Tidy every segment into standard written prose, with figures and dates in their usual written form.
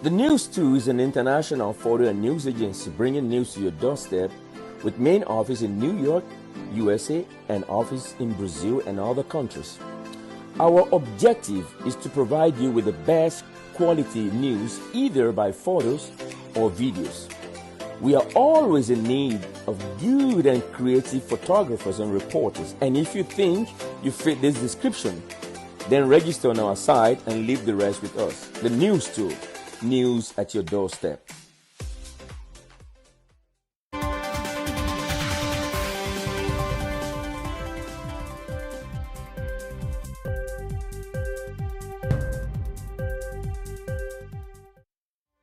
The News 2 is an international photo and news agency bringing news to your doorstep with main office in New York, USA, and office in Brazil and other countries. Our objective is to provide you with the best quality news either by photos or videos. We are always in need of good and creative photographers and reporters, and if you think you fit this description, then register on our site and leave the rest with us. The News 2. News at your doorstep.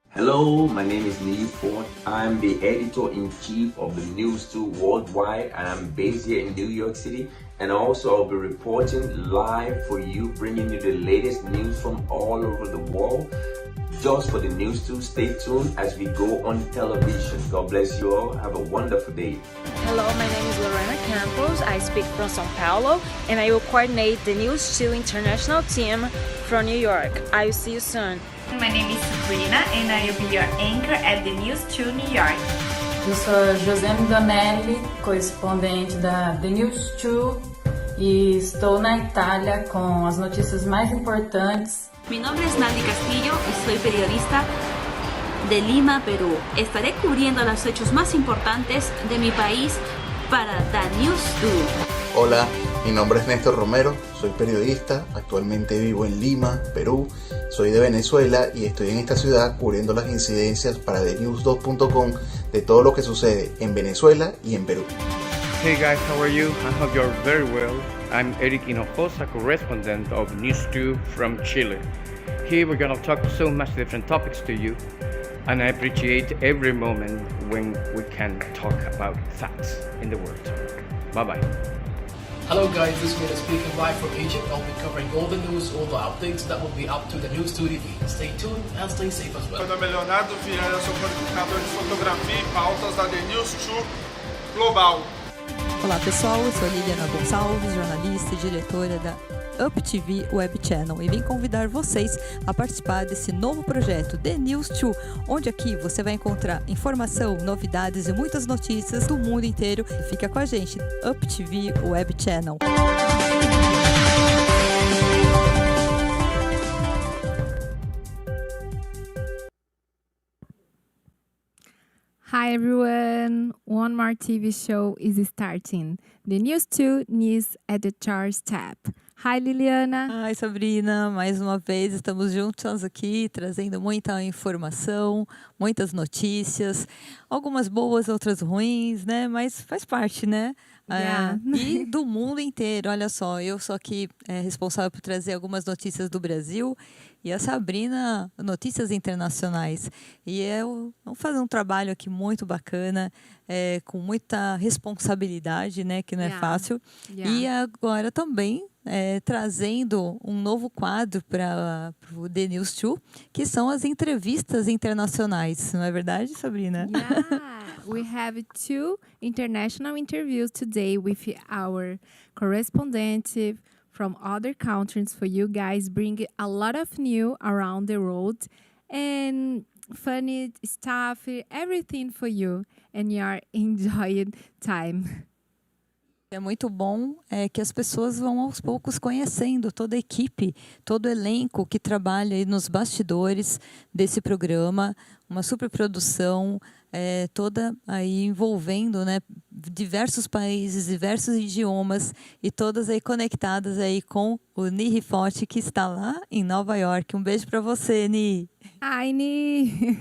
Hello, my name is Neil Ford. I'm the editor-in-chief of the News 2 Worldwide, and I'm based here in New York City. And also I'll be reporting live for you, bringing you the latest news from all over the world. Just for the News 2, stay tuned as we go on television. God bless you all. Have a wonderful day. Hello, my name is Lorena Campos. I speak from São Paulo, and I will coordinate the News 2 international team from New York. I will see you soon. My name is Sabrina, and I will be your anchor at the News 2 New York. Eu sou a José Donelli, correspondente da The News 2, e estou na Itália com as notícias mais importantes. Mi nombre es Nandi Castillo y soy periodista de Lima, Perú. Estaré cubriendo los hechos más importantes de mi país para The News 2. Hola, mi nombre es Néstor Romero, soy periodista, actualmente vivo en Lima, Perú, soy de Venezuela y estoy en esta ciudad cubriendo las incidencias para TheNews2.com de todo lo que sucede en Venezuela y en Perú. Hey guys, how are you? I hope you're very well. I'm Eric Hinojosa, correspondent of News 2 from Chile. Here we're gonna talk so much different topics to you, and I appreciate every moment when we can talk about facts in the world. Bye bye. Hello guys, this is Mina speaking live from Egypt. I'll be covering all the news, all the updates that will be up to the News 2 TV. Stay tuned and stay safe as well. Meu nome é Leonardo Vieira, sou comunicador de fotografia e pautas da The News 2 Global. Olá pessoal, eu sou Liliana Gonçalves, jornalista e diretora da Up TV Web Channel, e vim convidar vocês a participar desse novo projeto The News 2, onde aqui você vai encontrar informação, novidades e muitas notícias do mundo inteiro. E fica com a gente, Up TV Web Channel. Hi everyone, one more TV show is starting. The News 2 News at the Doorstep. Hi Liliana. Hi Sabrina, mais uma vez estamos juntos aqui trazendo muita informação, muitas notícias, algumas boas, outras ruins, né? Mas faz parte, né? Yeah. E do mundo inteiro, olha só, eu sou aqui responsável por trazer algumas notícias do Brasil e a Sabrina, notícias internacionais. E vamos fazer um trabalho aqui muito bacana, com muita responsabilidade, né, que não é fácil. Yeah. E agora também trazendo um novo quadro para o The News 2, que são as entrevistas internacionais. Não é verdade, Sabrina? Yeah, we have 2 international interviews today with our correspondent from other countries for you guys, bring a lot of new around the world and funny stuff, everything for you and your enjoyed time. É muito bom que as pessoas vão aos poucos conhecendo toda a equipe, todo o elenco que trabalha aí nos bastidores desse programa, uma superprodução, toda aí envolvendo, né, diversos países, diversos idiomas e todas aí conectadas aí com o Ni Forte, que está lá em Nova York. Um beijo para você, Ni. Hi, Ni.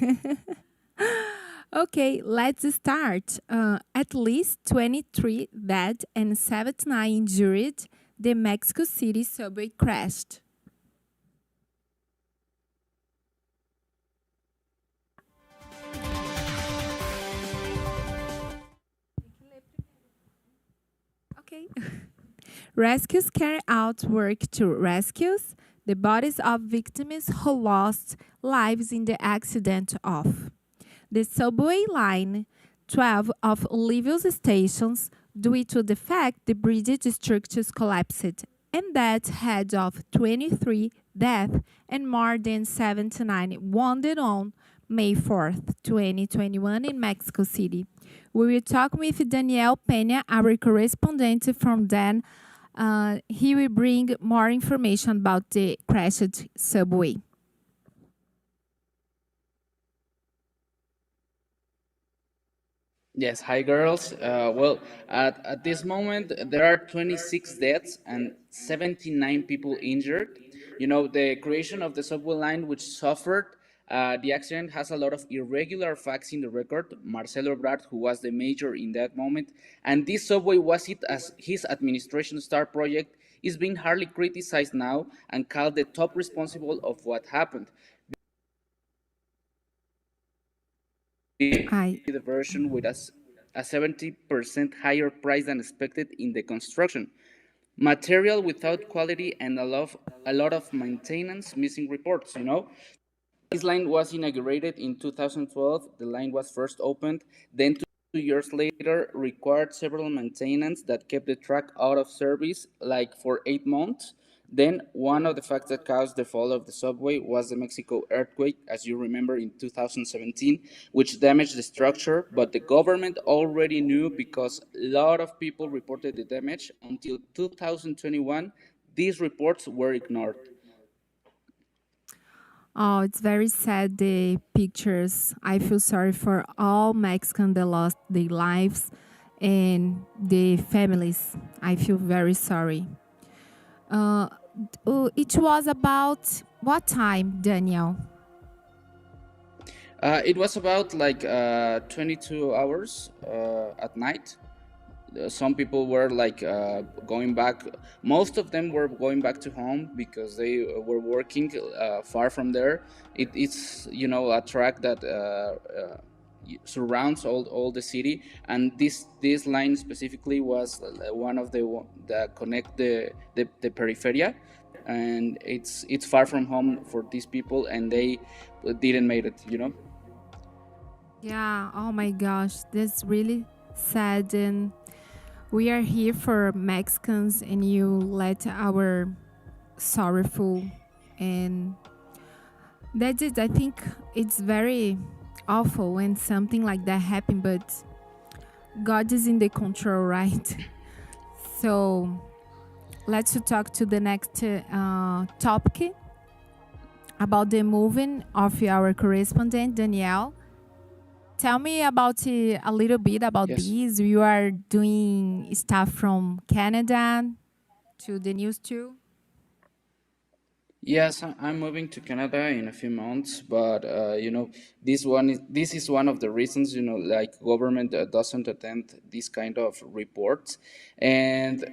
Okay, let's start. At least 23 dead and 79 injured. The Mexico City subway crashed. Okay. Rescues carry out work to rescue the bodies of victims who lost lives in the accident of the subway line 12 of Olivio's stations due to the fact the bridge structures collapsed and that had of 23 deaths and more than 79 wounded on May 4th, 2021 in Mexico City. We will talk with Daniel Pena, our correspondent from then. He will bring more information about the crashed subway. Yes, hi girls. At this moment, there are 26 deaths and 79 people injured. You know, the creation of the subway line, which suffered the accident, has a lot of irregular facts in the record. Marcelo Ebrard, who was the mayor in that moment, and this subway was it as his administration star project, is being hardly criticized now and called the top responsible of what happened. The version with a 70% higher price than expected in the construction. Material without quality and a lot of maintenance missing reports, you know. This line was inaugurated in 2012. The line was first opened. Then 2 years later, required several maintenance that kept the track out of service like for 8 months. Then one of the facts that caused the fall of the subway was the Mexico earthquake, as you remember, in 2017, which damaged the structure. But the government already knew because a lot of people reported the damage. Until 2021, these reports were ignored. Oh, it's very sad, the pictures. I feel sorry for all Mexicans that lost their lives and the families. I feel very sorry. It was about what time, Daniel? It was about like 22 hours at night. Some people were like going back. Most of them were going back to home because they were working far from there. It's, you know, a track that surrounds all the city, and this line specifically was one of the that connect the peripheria, and it's far from home for these people, and they didn't make it, you know. Yeah, oh my gosh, that's really sad. And we are here for Mexicans, and you let our sorrowful. And that's it. I think it's very awful when something like that happens, but God is in the control, right? So let's talk to the next topic about the moving of our correspondent, Danielle. Tell me about a little bit about Yes. this. You are doing stuff from Canada to the news too. Yes, I'm moving to Canada in a few months, but you know, this is one of the reasons, you know, like government doesn't attend this kind of reports, and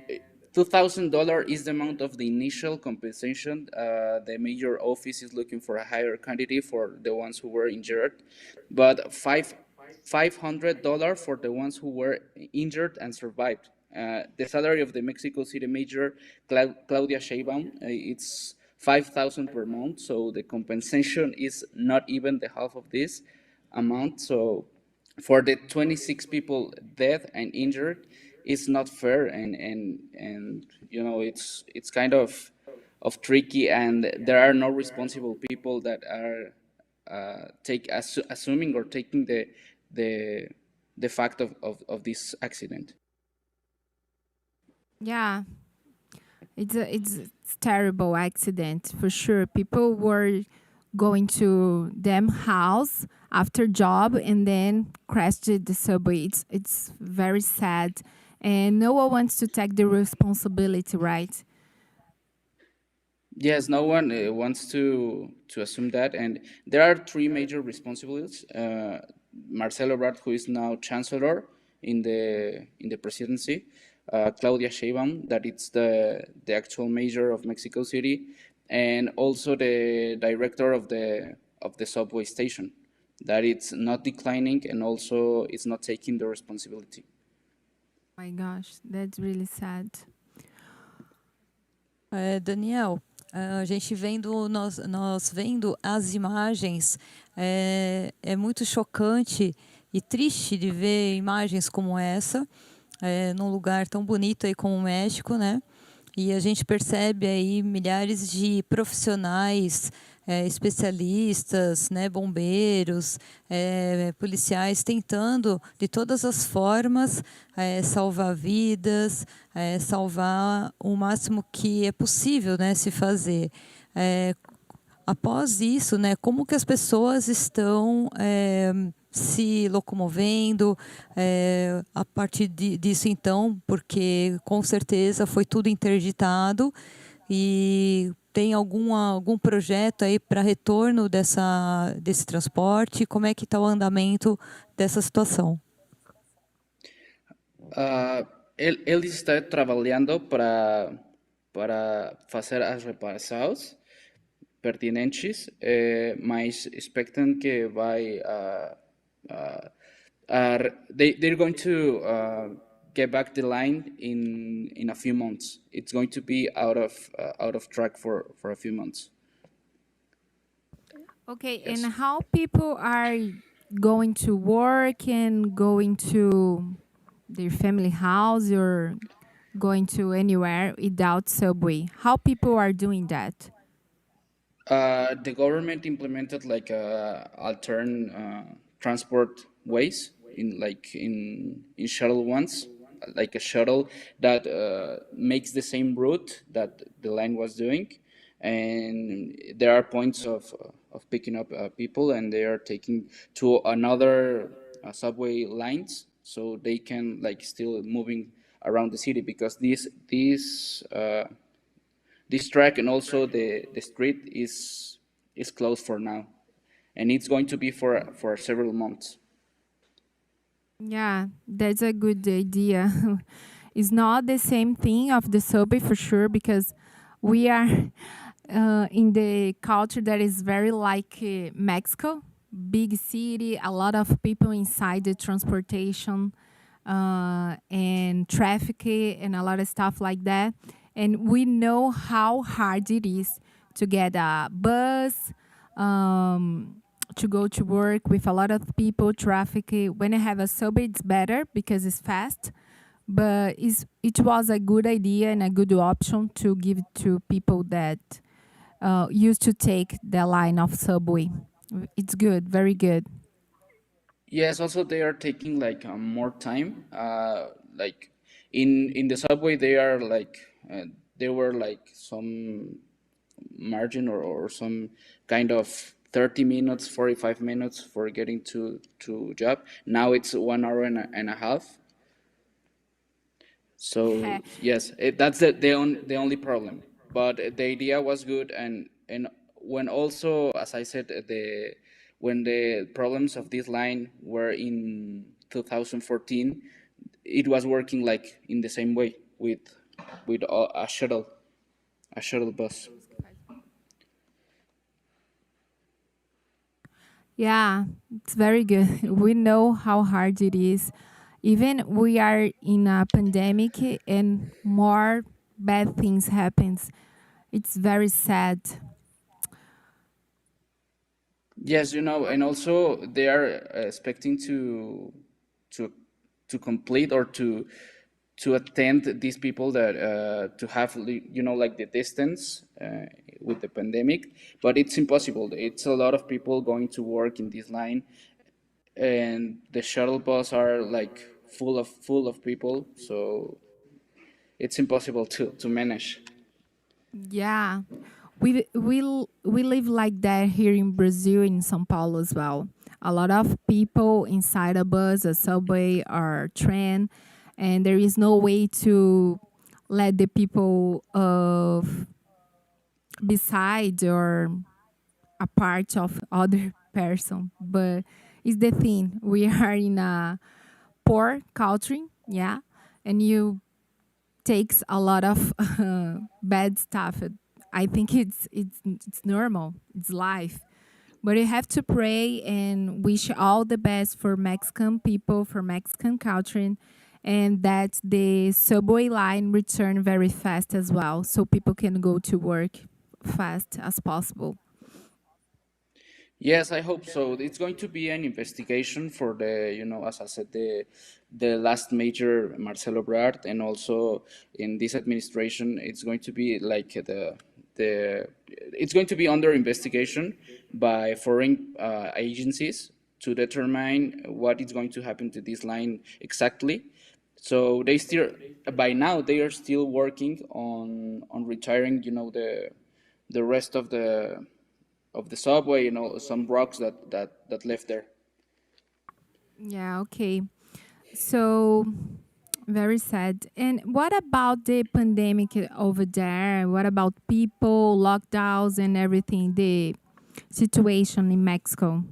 $2,000 is the amount of the initial compensation. The major office is looking for a higher quantity for the ones who were injured, but $500 for the ones who were injured and survived. The salary of the Mexico City mayor, Claudia Sheinbaum, it's 5,000 per month. So the compensation is not even the half of this amount. So for the 26 people dead and injured, it's not fair, and you know, it's kind of tricky, and there are no responsible people that are assuming or taking the the fact of this accident. Yeah, it's terrible accident for sure. People were going to them house after job and then crashed the subway. It's very sad, and no one wants to take the responsibility, right? Yes, no one wants to assume that, and there are three major responsibilities. Marcelo Ebrard, who is now chancellor in the presidency, Claudia Sheinbaum, that it's the actual mayor of Mexico City, and also the director of the subway station, that it's not declining and also it's not taking the responsibility. My gosh, that's really sad. Daniel, a gente vendo, nós vendo as imagens, é muito chocante e triste de ver imagens como essa, num lugar tão bonito aí como o México, né? E a gente percebe aí milhares de profissionais, especialistas, né, bombeiros, policiais tentando de todas as formas salvar vidas, salvar o máximo que é possível, né, se fazer. Após isso, né, como que as pessoas estão se locomovendo a partir disso, então, porque com certeza foi tudo interditado e tem algum projeto aí para retorno desse transporte? Como é que está o andamento dessa situação? Ele está trabalhando para fazer as reparações pertinentes, mas expectam que vai they're going to get back the line in a few months. It's going to be out of track for a few months. Okay, yes. And how people are going to work and going to their family house or going to anywhere without subway? How people are doing that? The government implemented like alternate transport ways in shuttle ones, like a shuttle that makes the same route that the line was doing, and there are points of picking up people, and they are taking to another subway lines, so they can like still moving around the city, because this track and also the street is closed for now, and it's going to be for several months. Yeah, that's a good idea. It's not the same thing of the subway for sure, because we are in the culture that is very like Mexico, big city, a lot of people inside the transportation and traffic and a lot of stuff like that. And we know how hard it is to get a bus, to go to work with a lot of people, traffic. When I have a subway, it's better because it's fast. But it was a good idea and a good option to give to people that used to take the line of subway. It's good, very good. Yes, also they are taking like more time. Like in the subway, they are like there were like some margin or some kind of 30 minutes, 45 minutes for getting to job. Now it's 1 hour and a half. So yes, that's the only problem. But the idea was good, and when also, as I said, when the problems of this line were in 2014, it was working like in the same way with a shuttle bus. Yeah, it's very good. We know how hard it is. Even we are in a pandemic and more bad things happens. It's very sad. Yes, and also they are expecting to complete or to attend these people that to have like the distance with the pandemic, but it's impossible. It's a lot of people going to work in this line, and the shuttle bus are like full of people, so it's impossible to manage. Yeah, we live like that here in Brazil, in São Paulo as well. A lot of people inside a bus, a subway, or train, and there is no way to let the people beside or a part of other person. But is the thing. We are in a poor country, yeah, and you takes a lot of bad stuff. I think it's normal. It's life. But you have to pray and wish all the best for Mexican people, for Mexican culture, and that the subway line return very fast as well, so people can go to work fast as possible. Yes, I hope so. It's going to be an investigation for the, as I said, the last major Marcelo Ebrard, and also in this administration, it's going to be like the it's going to be under investigation by foreign agencies to determine what is going to happen to this line exactly. So they still, by now, they are still working on retiring, the rest of the subway, some rocks that left there. Yeah, okay. So very sad. And what about the pandemic over there? What about people, lockdowns, and everything? The situation in Mexico.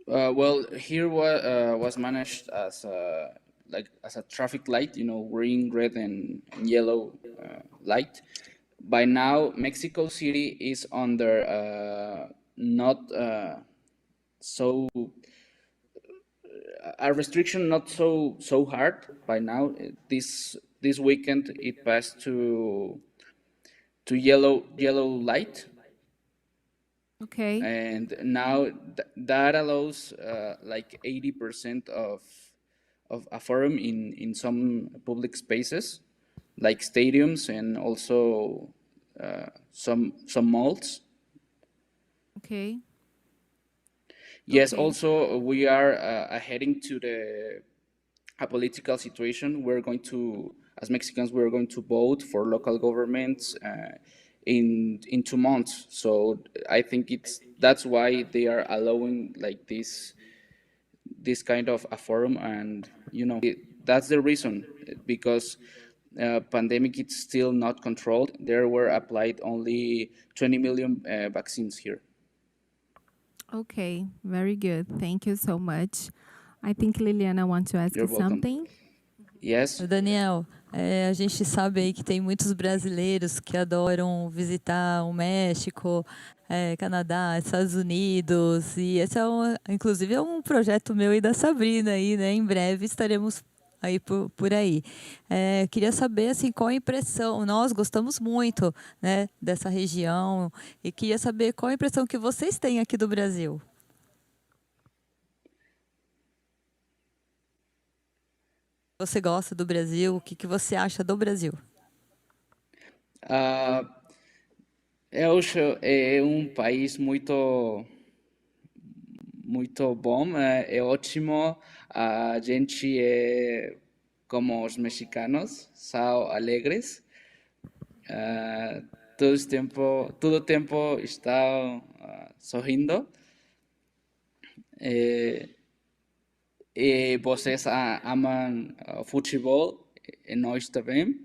Well, here was managed as a traffic light, green, red, and yellow light. By now, Mexico City is under not so a restriction, not so hard by now. This weekend it passed to yellow light, Okay. and now that allows like 80% of a forum in some public spaces like stadiums, and also some malls. Okay. Yes, Okay. also we are heading to the a political situation. We're going to, as Mexicans, we're going to vote for local governments in 2 months. So I think that's why they are allowing like this kind of a forum, and that's the reason, because pandemic is still not controlled. There were applied only 20 million vaccines here. Okay. Very good. Thank you so much. I think Liliana wants to ask You're you welcome. something. Yes. Daniel, a gente sabe aí que tem muitos brasileiros que adoram visitar o México, Canadá, Estados Unidos, e esse inclusive é um projeto meu e da Sabrina aí, né? Em breve estaremos aí por aí. Queria saber assim qual a impressão. Nós gostamos muito, né, dessa região e queria saber qual a impressão que vocês têm aqui do Brasil. Você gosta do Brasil? O que você acha do Brasil? Eu acho é um país muito bom, é ótimo. A gente é como os mexicanos, são alegres. Todo tempo estão sorrindo. E vocês amam futebol, e nós também.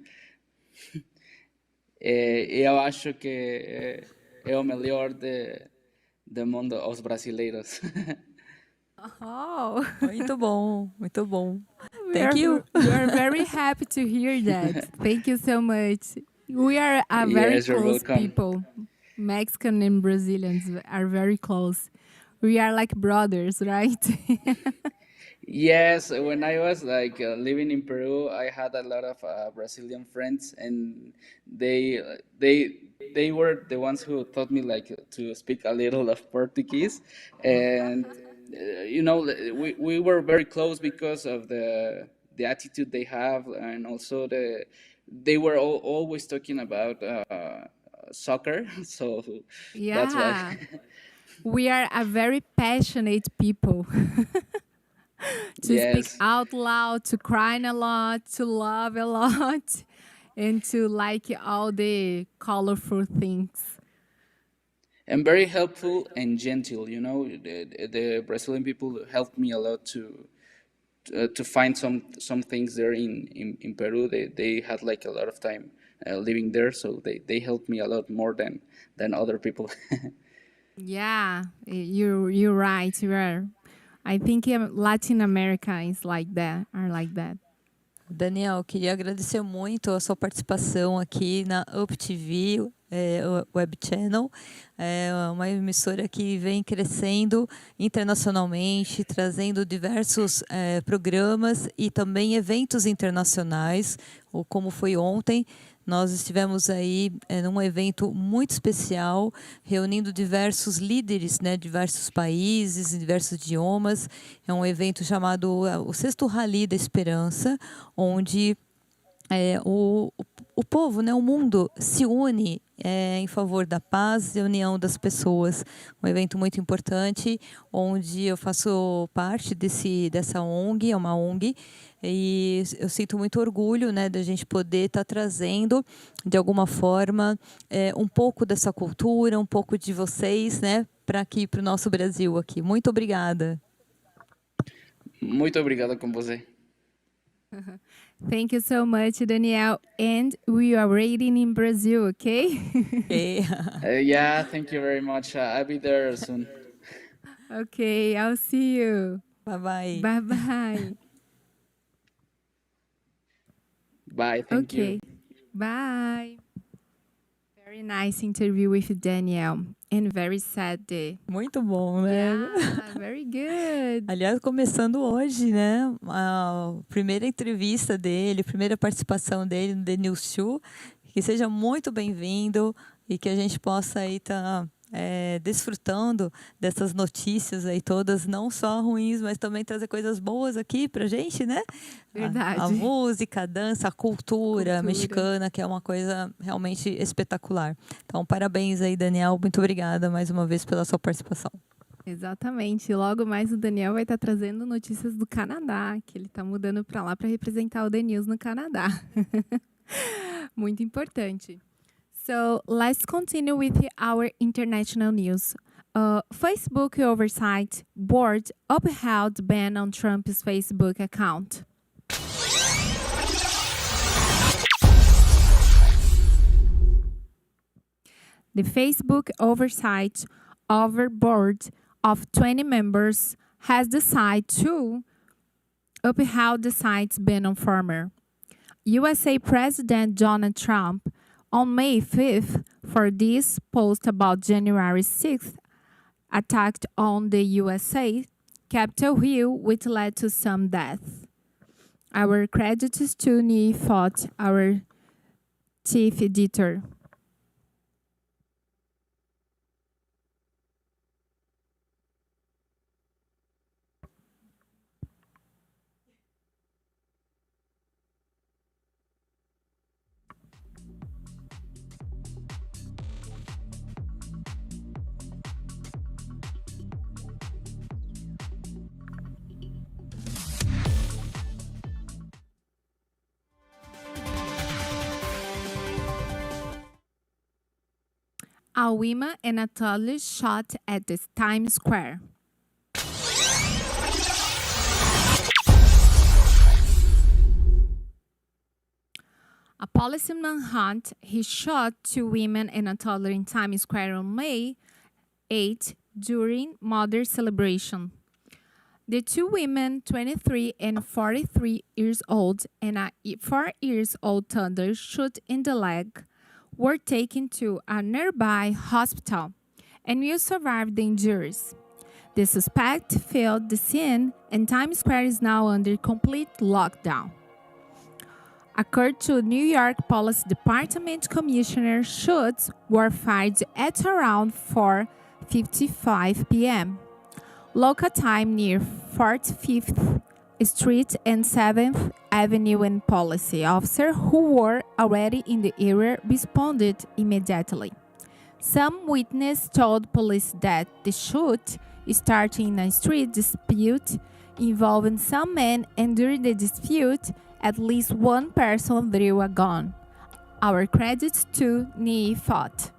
Eu acho que é o melhor do mundo, os brasileiros. Oh, Muito bom, muito bom. we Thank you. are very happy to hear that. Thank you so much. We are a very Yes, you're close welcome. people. Mexican and Brazilians are very close. We are like brothers, right? Yes, when I was like living in Peru, I had a lot of Brazilian friends, and they were the ones who taught me like to speak a little of Portuguese, and we were very close because of the attitude they have, and also they were always talking about soccer, so that's why. Yeah. We are a very passionate people. To speak Yes. out loud, to cry a lot, to love a lot, and to like all the colorful things. And very helpful and gentle. The Brazilian people helped me a lot to find some things there in Peru. They had like a lot of time living there, so they helped me a lot more than other people. Yeah, you're right. You are. I think Latin America is like that, are like that. Daniel, queria agradecer muito a sua participação aqui na Up TV Web Channel. É uma emissora que vem crescendo internacionalmente, trazendo diversos programas e também eventos internacionais, ou como foi ontem. Nós estivemos aí num evento muito especial, reunindo diversos líderes, né, diversos países, diversos idiomas. É um evento chamado o Sexto Rally da Esperança, onde o povo, né, o mundo se une em favor da paz e união das pessoas. Um evento muito importante, onde eu faço parte dessa ONG, é uma ONG, e eu sinto muito orgulho, né, da gente poder estar trazendo, de alguma forma, um pouco dessa cultura, um pouco de vocês, né, para aqui, para o nosso Brasil aqui. Muito obrigada. Muito obrigado com você. Thank you so much, Daniel. And we are waiting in Brazil, okay? Yeah, thank you very much. I'll be there soon. Okay, I'll see you. Bye-bye. Bye-bye. Bye, thank you. Bye. Very nice interview with Daniel. And very sad day. Muito bom, né? Yeah, very good. Aliás, começando hoje, né? A primeira entrevista dele, primeira participação dele no The News 2. Que seja muito bem-vindo e que a gente possa aí estar desfrutando dessas notícias aí todas, não só ruins, mas também trazer coisas boas aqui pra gente, né? Verdade. A música, a dança, a cultura mexicana, que é uma coisa realmente espetacular. Então, parabéns aí, Daniel. Muito obrigada mais uma vez pela sua participação. Exatamente. Logo mais o Daniel vai estar trazendo notícias do Canadá, que ele está mudando para lá para representar o The News no Canadá. Muito importante. So let's continue with our international news. Facebook oversight board upheld ban on Trump's Facebook account. The Facebook oversight board of 20 members has decided to uphold the site's ban on former USA President Donald Trump on May 5th for this post about January 6th attack on the USA Capitol Hill, which led to some deaths. Our credits to Ni Fott, our chief editor. A woman and a toddler shot at the Times Square. A policeman hunt, he shot 2 women and a toddler in Times Square on May 8 during Mother's celebration. The 2 women, 23 and 43 years old, and a 4-year-old toddler shot in the leg, were taken to a nearby hospital and will survive the injuries. The suspect fled the scene, and Times Square is now under complete lockdown. According to New York Police Department Commissioner, shots were fired at around 4:55 p.m. local time near 45th Street and 7th Avenue, and police officers who were already in the area responded immediately. Some witnesses told police that the shoot started in a street dispute involving some men, and during the dispute, at least one person drew a gun. Our credits to Ni Fott.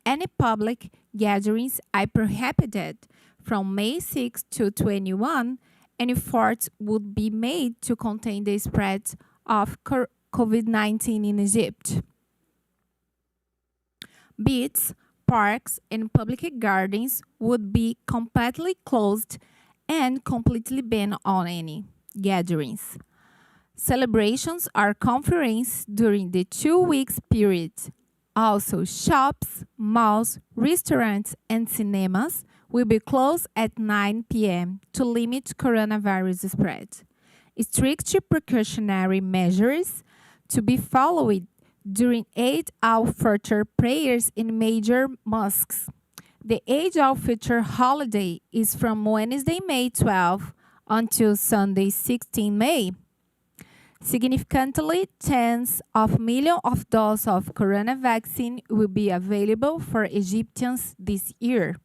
any public gatherings are prohibited from May 6 to 21, and efforts would be made to contain the spread of COVID-19 in Egypt. Beaches, parks, and public gardens would be completely closed and completely banned on any gatherings. Celebrations or conferences during the 2 weeks period. Also, shops, malls, restaurants, and cinemas will be closed at 9 p.m. to limit coronavirus spread. Strict precautionary measures to be followed during Eid al-Fitr prayers in major mosques. The Eid al-Fitr holiday is from Wednesday, May 12 until Sunday, 16 May. Significantly, tens of millions of doses of corona vaccine will be available for Egyptians this year.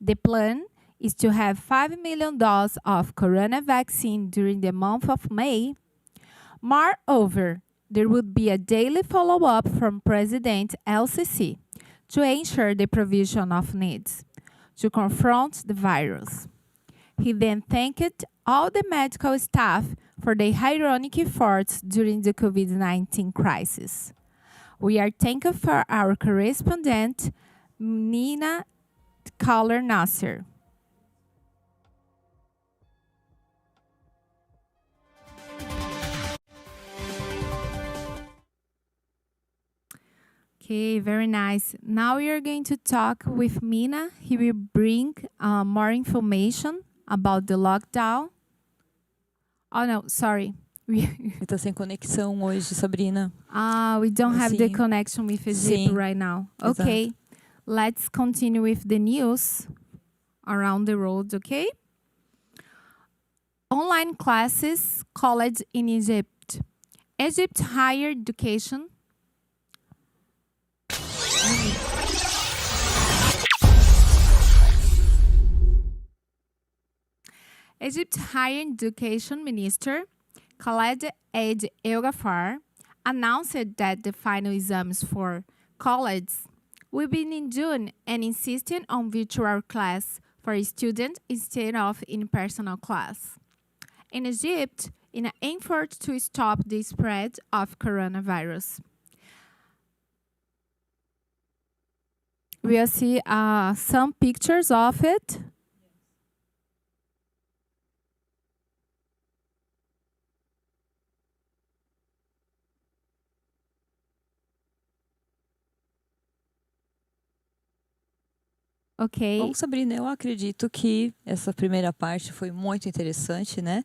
The plan is to have 5 million doses of corona vaccine during the month of May. Moreover, there would be a daily follow-up from President El-Sisi to ensure the provision of needs to confront the virus. He then thanked all the medical staff for their heroic efforts during the COVID-19 crisis. We are thankful for our correspondent, Nina Kaller Nasser. Okay, very nice. Now we are going to talk with Mina. He will bring more information about the lockdown. Oh, no, sorry. Está sem conexão hoje, Sabrina. We don't have the connection with Egypt right now. Okay, let's continue with the news around the world, okay? Online classes, college in Egypt. Egypt higher education. Egypt Higher Education Minister Khaled Eid El Ghaffar announced that the final exams for college will be in June and insisted on virtual class for students instead of in-person class. In Egypt, in an effort to stop the spread of coronavirus. We'll see some pictures of it. Ok. Bom, Sabrina, eu acredito que essa primeira parte foi muito interessante, né?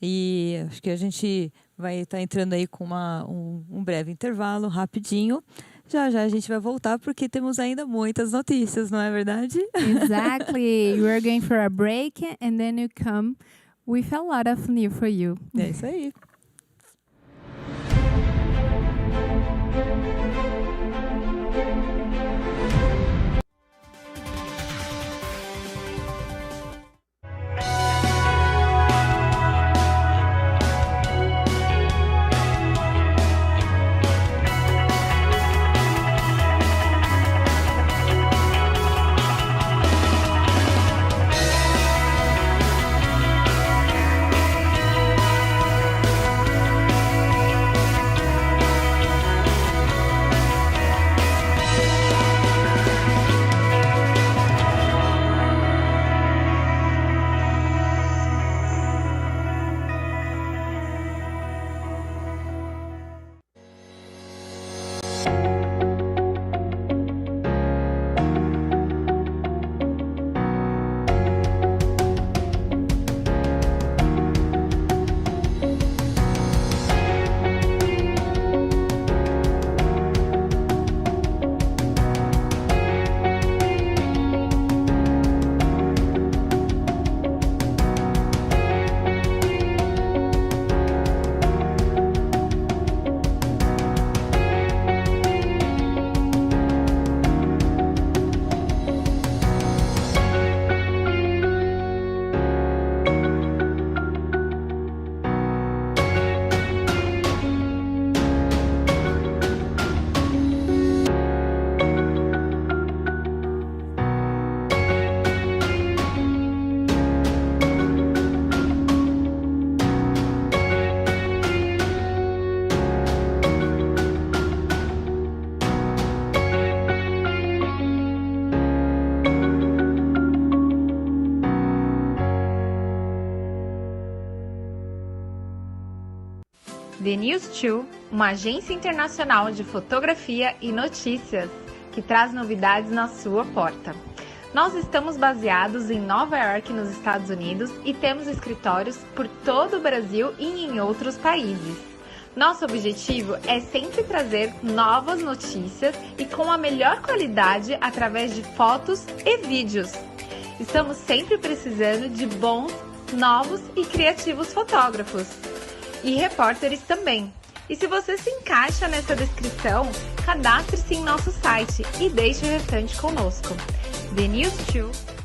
E acho que a gente vai estar entrando aí com um breve intervalo, rapidinho. Já já a gente vai voltar porque temos ainda muitas notícias, não é verdade? Exactly. We're going for a break and then you come with a lot of news for you. É isso aí. The News 2, uma agência internacional de fotografia e notícias, que traz novidades na sua porta. Nós estamos baseados em Nova York, nos Estados Unidos, e temos escritórios por todo o Brasil e em outros países. Nosso objetivo é sempre trazer novas notícias e com a melhor qualidade através de fotos e vídeos. Estamos sempre precisando de bons, novos e criativos fotógrafos. E repórteres também. E se você se encaixa nessa descrição, cadastre-se em nosso site e deixe o restante conosco. The News 2.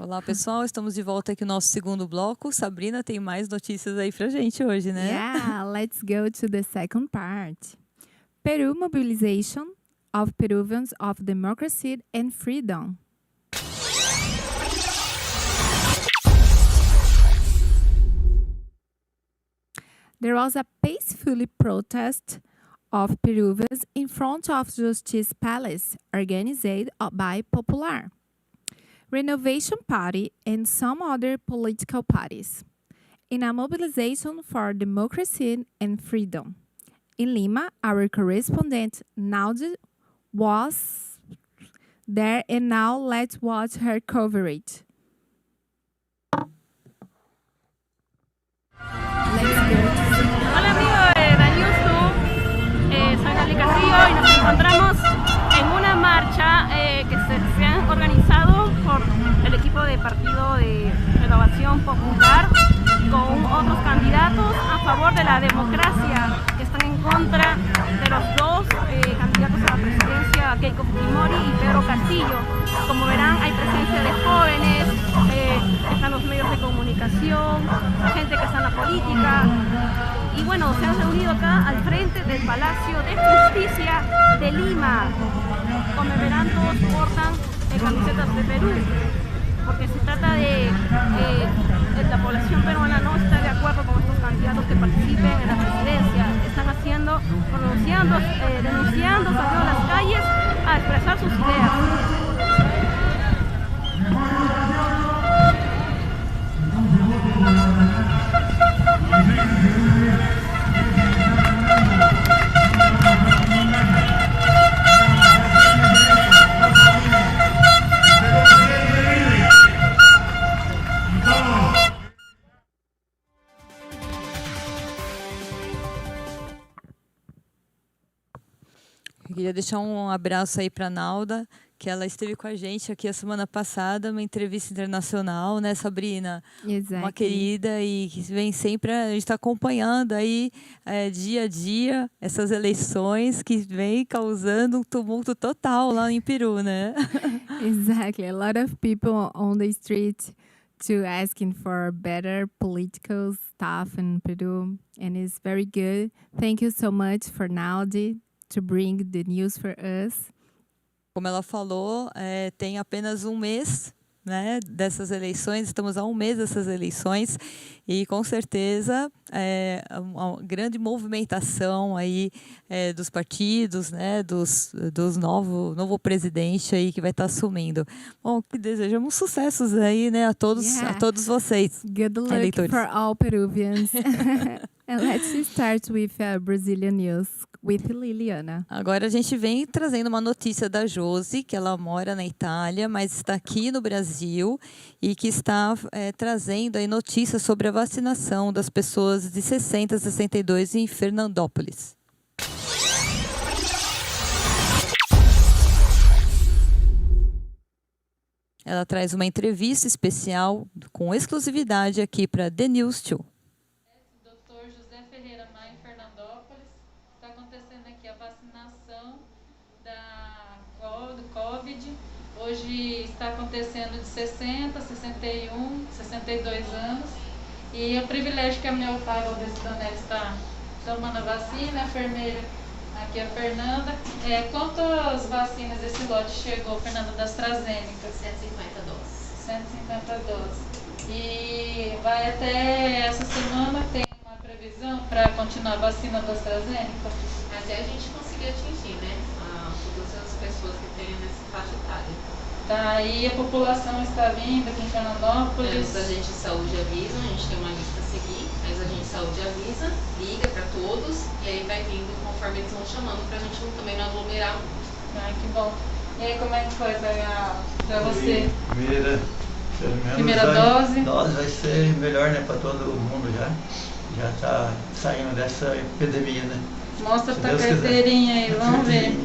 Olá, pessoal. Estamos de volta aqui no nosso segundo bloco. Sabrina tem mais notícias aí pra gente hoje, né? Yeah, let's go to the second part. Peru mobilization of Peruvians of democracy and freedom. There was a peaceful protest of Peruvians in front of Justice Palace, organized by Popular, Renovation Party, and some other political parties, in a mobilization for democracy and freedom. In Lima, our correspondent Naudi was there, and now let's watch her coverage. Hola amigos de The News 2, soy Nali Castillo y nos encontramos en una marcha que se han organizado por el equipo de Partido de Renovación Popular con otros candidatos a favor de la democracia que están en contra de los dos candidatos a la presidencia, Keiko Fujimori y Pedro Castillo. Como verán, hay presencia de jóvenes, están los medios de comunicación, gente que está en la política. Y bueno, se han reunido acá al frente del Palacio de Justicia de Lima. Como verán, todos portan camisetas de Perú, porque se trata de la población peruana no está de acuerdo con estos candidatos que participen en la presidencia. Están haciendo, pronunciando, denunciando, saliendo a las calles a expresar sus ideas. Eu queria deixar um abraço aí para a Nalda, que ela esteve com a gente aqui a semana passada, uma entrevista internacional, né, Sabrina? Exactly. Uma querida e que vem sempre, a gente está acompanhando aí dia a dia essas eleições que vem causando um tumulto total lá em Peru, né? Exactly. A lot of people on the street to asking for better political stuff in Peru, and it's very good. Thank you so much for Naldi to bring the news for us. Como ela falou, tem apenas um mês, né, dessas eleições, estamos a um mês dessas eleições e com certeza uma grande movimentação aí dos partidos, né, dos novo presidente aí que vai estar assumindo. Bom, que desejamos sucessos aí, né, a todos vocês. Good luck eleitores. for all Peruvians. And let's start with Brazilian news with Liliana. Agora a gente vem trazendo uma notícia da Josi, que ela mora na Itália, mas está aqui no Brasil e que está trazendo aí notícias sobre a vacinação das pessoas de 60 a 62 em Fernandópolis. Ela traz uma entrevista especial com exclusividade aqui para The News 2. Hoje está acontecendo de 60, 61, 62 anos. E é um privilégio que a meu pai, o Doorstep, está tomando a vacina. A enfermeira, aqui é a Fernanda. Quantas vacinas esse lote chegou, Fernanda, das AstraZeneca? 150 doses. 150 doses. E vai até essa semana, tem uma previsão para continuar a vacina da AstraZeneca? Até a gente conseguir atingir, né? Todas as pessoas que têm nessa faixa etária. Tá, e a população está vindo aqui em Fernandópolis? Os agentes de saúde avisam, a gente tem uma lista a seguir, mas a gente de saúde avisa, liga para todos e aí vai vindo conforme eles vão chamando para a gente também não aglomerar muito. Ah, que bom. E aí, como é que foi para você? Primeira dose? Dose vai ser melhor, né, para todo mundo já. Já está saindo dessa epidemia, né? Mostra a tua carteirinha aí, vamos ver.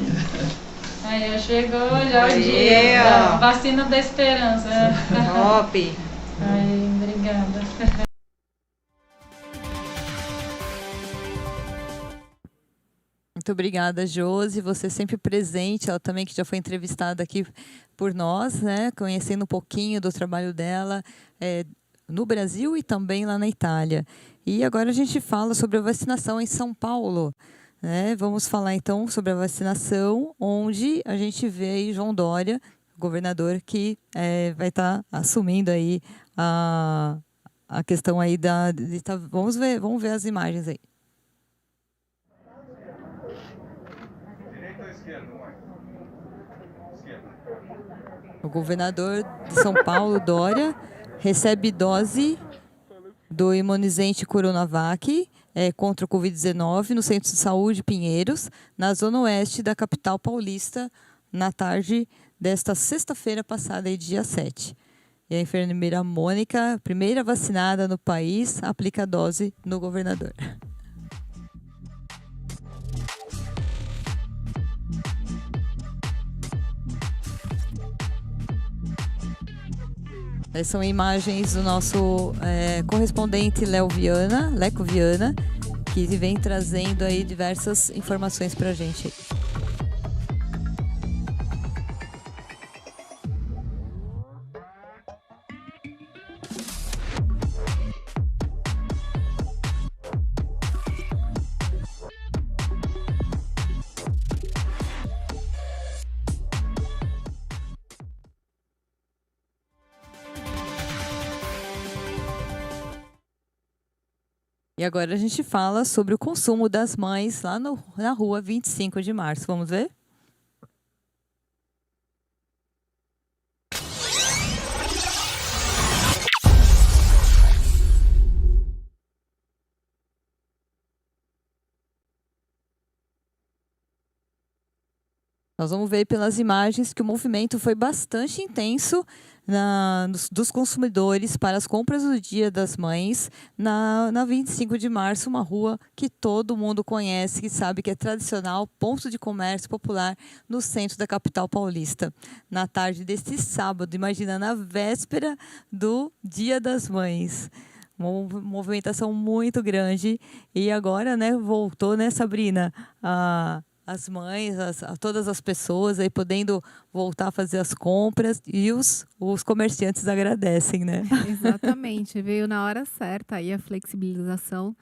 Aí, chegou já o dia. Vacina da esperança. Top! Aí, obrigada. Muito obrigada, Josi. Você sempre presente. Ela também que já foi entrevistada aqui por nós, né? Conhecendo um pouquinho do trabalho dela no Brasil e também lá na Itália. E agora a gente fala sobre a vacinação em São Paulo. Vamos falar então sobre a vacinação, onde a gente vê aí João Dória, governador, que vai estar assumindo aí a questão aí vamos ver as imagens aí. O governador de São Paulo, Dória, recebe dose do imunizante Coronavac contra o Covid-19 no Centro de Saúde Pinheiros, na zona oeste da capital paulista, na tarde desta sexta-feira passada, aí, dia 7. E a enfermeira Mônica, primeira vacinada no país, aplica a dose no governador. Essas são imagens do nosso correspondente Leco Viana, que vem trazendo aí diversas informações para a gente. E agora a gente fala sobre o consumo das mães lá na rua 25 de março. Vamos ver? Nós vamos ver pelas imagens que o movimento foi bastante intenso dos consumidores para as compras do Dia das Mães na 25 de março, uma rua que todo mundo conhece, que sabe que é tradicional, ponto de comércio popular no centro da capital paulista. Na tarde deste sábado, imagina, na véspera do Dia das Mães. Uma movimentação muito grande. E agora, né, voltou, né, Sabrina, as mães, todas as pessoas aí podendo voltar a fazer as compras e os comerciantes agradecem, né? Exatamente, veio na hora certa aí a flexibilização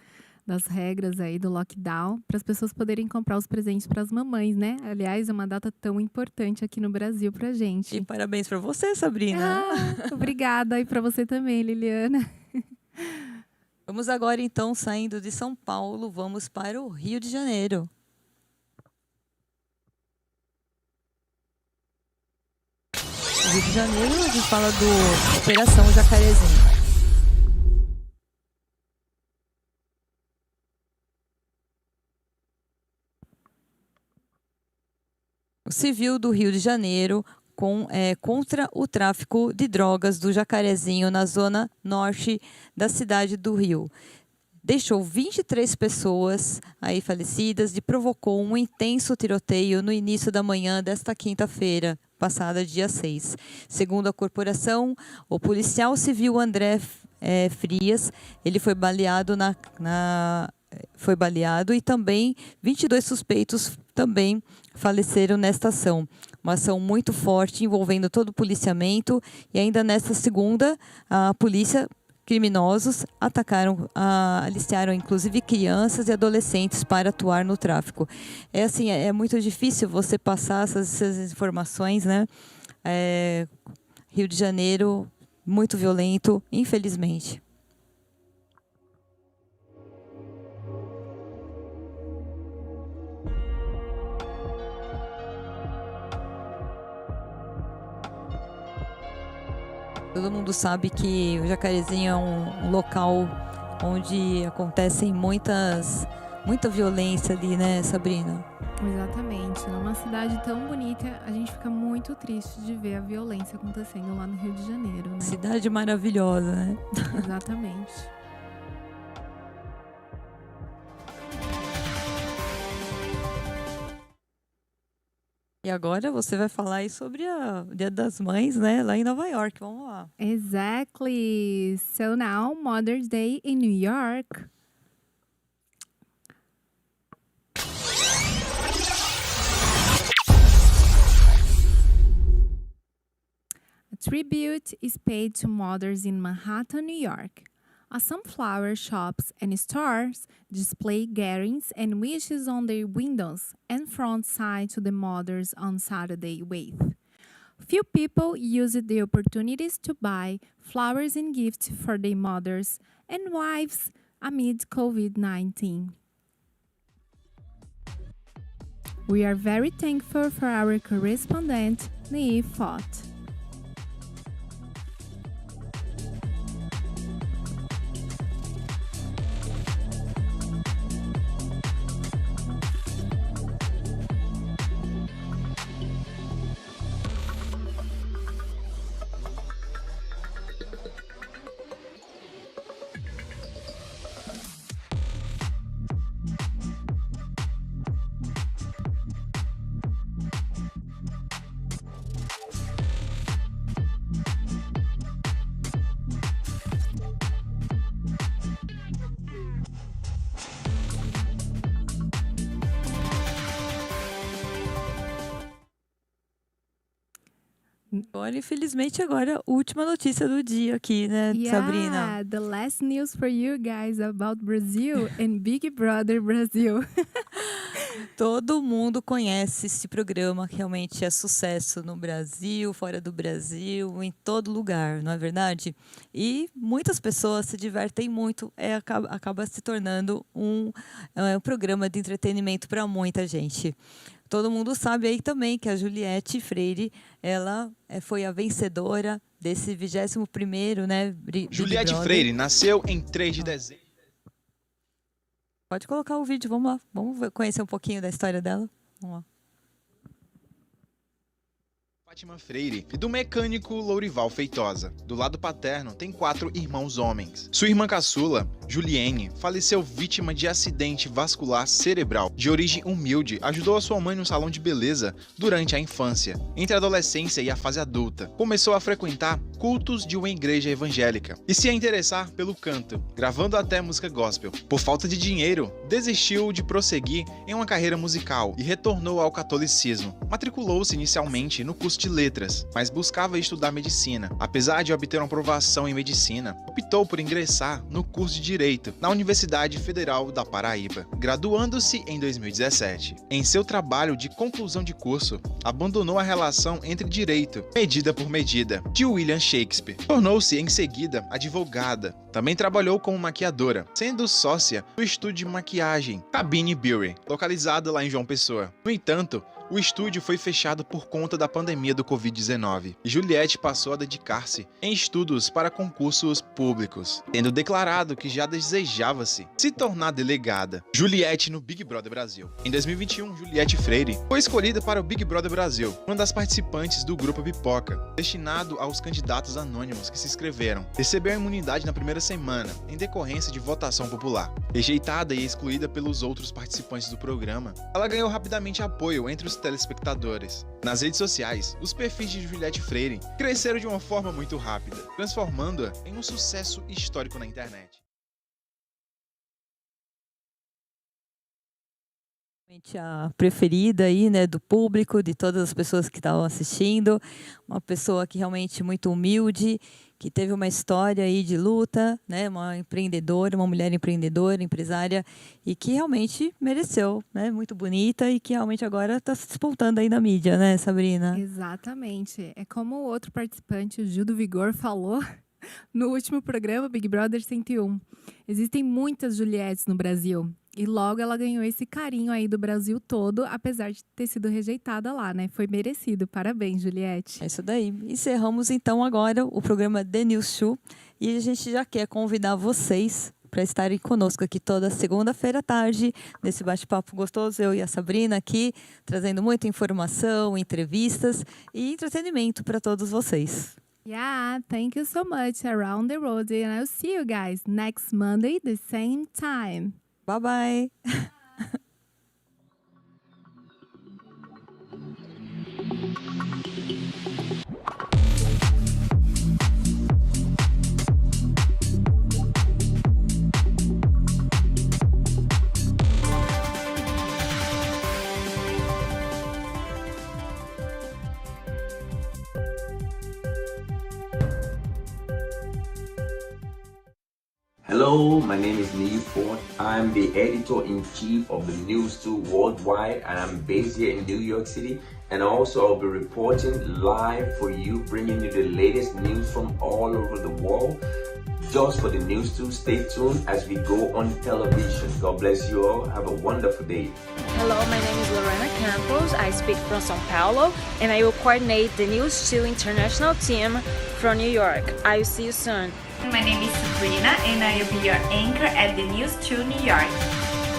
das regras aí do lockdown para as pessoas poderem comprar os presentes para as mamães, né? Aliás, é uma data tão importante aqui no Brasil pra gente. E parabéns para você, Sabrina. Obrigada e para você também, Liliana. Vamos agora então, saindo de São Paulo, vamos para o Rio de Janeiro. No Rio de Janeiro, a gente fala do Operação Jacarezinho. O Civil do Rio de Janeiro contra o tráfico de drogas do Jacarezinho na zona norte da cidade do Rio. Deixou 23 pessoas aí falecidas e provocou um intenso tiroteio no início da manhã desta quinta-feira, passada dia 6. Segundo a corporação, o policial civil André Frias, ele foi baleado foi baleado e também 22 suspeitos também faleceram nesta ação. Uma ação muito forte envolvendo todo o policiamento e ainda nesta segunda, a polícia criminosos aliciaram inclusive crianças e adolescentes para atuar no tráfico. É muito difícil você passar essas informações, né? Rio de Janeiro, muito violento, infelizmente. Todo mundo sabe que o Jacarezinho é um local onde acontecem muita violência ali, né, Sabrina? Exatamente. Numa cidade tão bonita, a gente fica muito triste de ver a violência acontecendo lá no Rio de Janeiro, né? Cidade maravilhosa, né? Exatamente. E agora você vai falar aí sobre o Dia das Mães, né, lá em Nova York. Vamos lá. Exactly. So now, Mother's Day in New York. A tribute is paid to mothers in Manhattan, New York. As sunflower shops and stores display gatherings and wishes on their windows and front side to the mothers on Saturday with. Few people used the opportunities to buy flowers and gifts for their mothers and wives amid COVID-19. We are very thankful for our correspondent, Neve Fott. Agora, infelizmente, agora última notícia do dia aqui, né, Sabrina? The last news for you guys about Brazil and Big Brother Brasil. Todo mundo conhece esse programa, que realmente é sucesso no Brasil, fora do Brasil, em todo lugar, não é verdade? E muitas pessoas se divertem muito, acaba se tornando um programa de entretenimento para muita gente. Todo mundo sabe aí também que a Juliette Freire, ela foi a vencedora desse 21º, né, Big Juliette Brother. Freire nasceu em 3 de dezembro. Pode colocar o vídeo, vamos lá. Vamos conhecer um pouquinho da história dela. Vamos lá. Fátima Freire e do mecânico Lourival Feitosa. Do lado paterno, tem 4 irmãos homens. Sua irmã caçula, Juliene, faleceu vítima de acidente vascular cerebral. De origem humilde, ajudou a sua mãe no salão de beleza durante a infância. Entre a adolescência e a fase adulta, começou a frequentar cultos de uma igreja evangélica e se interessar pelo canto, gravando até música gospel. Por falta de dinheiro, desistiu de prosseguir em uma carreira musical e retornou ao catolicismo. Matriculou-se inicialmente no curso de letras, mas buscava estudar medicina. Apesar de obter uma aprovação em medicina, optou por ingressar no curso de direito na Universidade Federal da Paraíba, graduando-se em 2017. Em seu trabalho de conclusão de curso, abandonou a relação entre direito, medida por medida, de William Shakespeare. Tornou-se em seguida advogada. Também trabalhou como maquiadora, sendo sócia do estúdio de maquiagem Cabine Beauty, localizado lá em João Pessoa. No entanto, o estúdio foi fechado por conta da pandemia do Covid-19 e Juliette passou a dedicar-se em estudos para concursos públicos, tendo declarado que já desejava-se se tornar delegada. Juliette no Big Brother Brasil. Em 2021, Juliette Freire foi escolhida para o Big Brother Brasil, uma das participantes do grupo Pipoca, destinado aos candidatos anônimos que se inscreveram. Recebeu a imunidade na primeira semana, em decorrência de votação popular. Rejeitada e excluída pelos outros participantes do programa, ela ganhou rapidamente apoio entre os telespectadores. Nas redes sociais, os perfis de Juliette Freire cresceram de uma forma muito rápida, transformando-a em um sucesso histórico na internet. A preferida aí, né, do público, de todas as pessoas que estavam assistindo, uma pessoa que realmente muito humilde, que teve uma história aí de luta, né, uma empreendedora, uma mulher empreendedora, empresária, e que realmente mereceu, né, muito bonita e que realmente agora está se despontando aí na mídia, né, Sabrina? Exatamente. É como o outro participante, o Gil do Vigor, falou no último programa, Big Brother 101. Existem muitas Juliettes no Brasil. E logo ela ganhou esse carinho aí do Brasil todo, apesar de ter sido rejeitada lá, né? Foi merecido. Parabéns, Juliette. É isso daí. Encerramos então agora o programa The News Show. E a gente já quer convidar vocês para estarem conosco aqui toda segunda-feira à tarde, nesse bate-papo gostoso, eu e a Sabrina aqui, trazendo muita informação, entrevistas e entretenimento para todos vocês. Yeah, thank you so much. Around the road, and I'll see you guys next Monday, the same time. Bye-bye. Hello, my name is Lee Ford. I'm the editor-in-chief of the News 2 Worldwide, and I'm based here in New York City. And also I'll be reporting live for you, bringing you the latest news from all over the world. Just for the News 2, stay tuned as we go on television. God bless you all. Have a wonderful day. Hello, my name is Lorena Campos. I speak from São Paulo, and I will coordinate the News 2 international team from New York. I will see you soon. My name is Sabrina and I will be your anchor at the News 2 New York.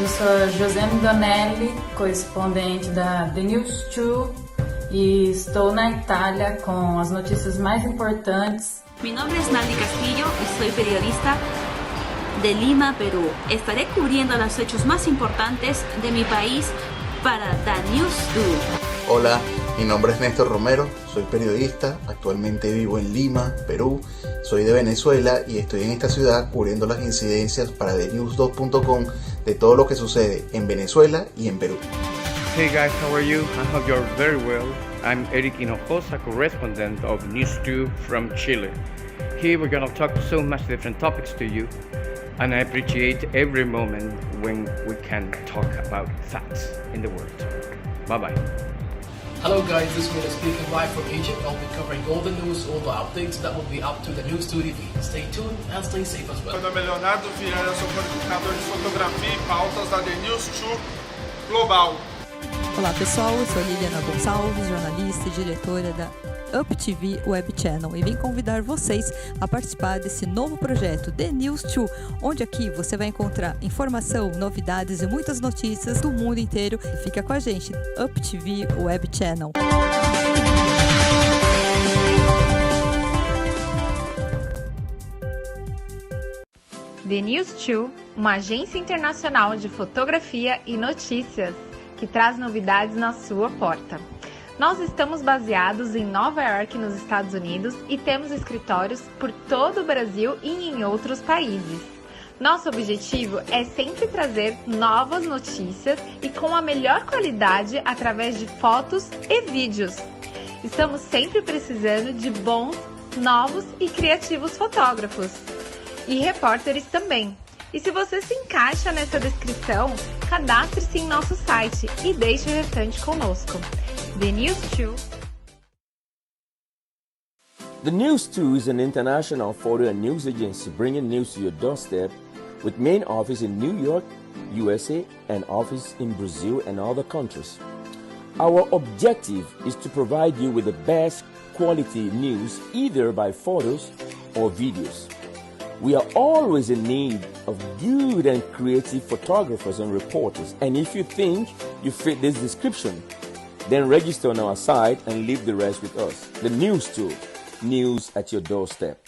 Eu sou a Josene Donelli, correspondente da The News 2 e estou na Itália com as notícias mais importantes. Mi nombre es Naldi Castillo y soy periodista de Lima, Perú. Estaré cubriendo los hechos más importantes de mi país para The News 2. Hola, mi nombre es Néstor Romero, soy periodista, actualmente vivo en Lima, Perú, soy de Venezuela y estoy en esta ciudad cubriendo las incidencias para TheNews2.com de todo lo que sucede en Venezuela y en Perú. Hey guys, how are you? I hope you're very well. I'm Eric Hinojosa, correspondent of News 2 from Chile. Here we're gonna talk so much different topics to you, and I appreciate every moment when we can talk about facts in the world. Bye-bye. Hello guys, this is Mina speaking live from Egypt. I'll be covering all the news, all the updates that will be up to the News 2 TV. Stay tuned and stay safe as well. Meu nome é Leonardo Vieira, sou codificador de fotografia e pautas da The News 2 Global. Olá pessoal, eu sou Liliana Gonçalves, jornalista e diretora da Up TV Web Channel e vim convidar vocês a participar desse novo projeto The News 2, onde aqui você vai encontrar informação, novidades e muitas notícias do mundo inteiro. Fica com a gente, Up TV Web Channel. The News 2, uma agência internacional de fotografia e notícias, que traz novidades na sua porta. Nós estamos baseados em Nova York, nos Estados Unidos, e temos escritórios por todo o Brasil e em outros países. Nosso objetivo é sempre trazer novas notícias e com a melhor qualidade através de fotos e vídeos. Estamos sempre precisando de bons, novos e criativos fotógrafos. E repórteres também. E se você se encaixa nessa descrição, cadastre-se em nosso site e deixe o restante conosco. The News 2. The News 2 is an international photo and news agency bringing news to your doorstep with main office in New York, USA, and office in Brazil and other countries. Our objective is to provide you with the best quality news either by photos or videos. We are always in need of good and creative photographers and reporters, and if you think you fit this description, then register on our site and leave the rest with us. The News Tool, news at your doorstep.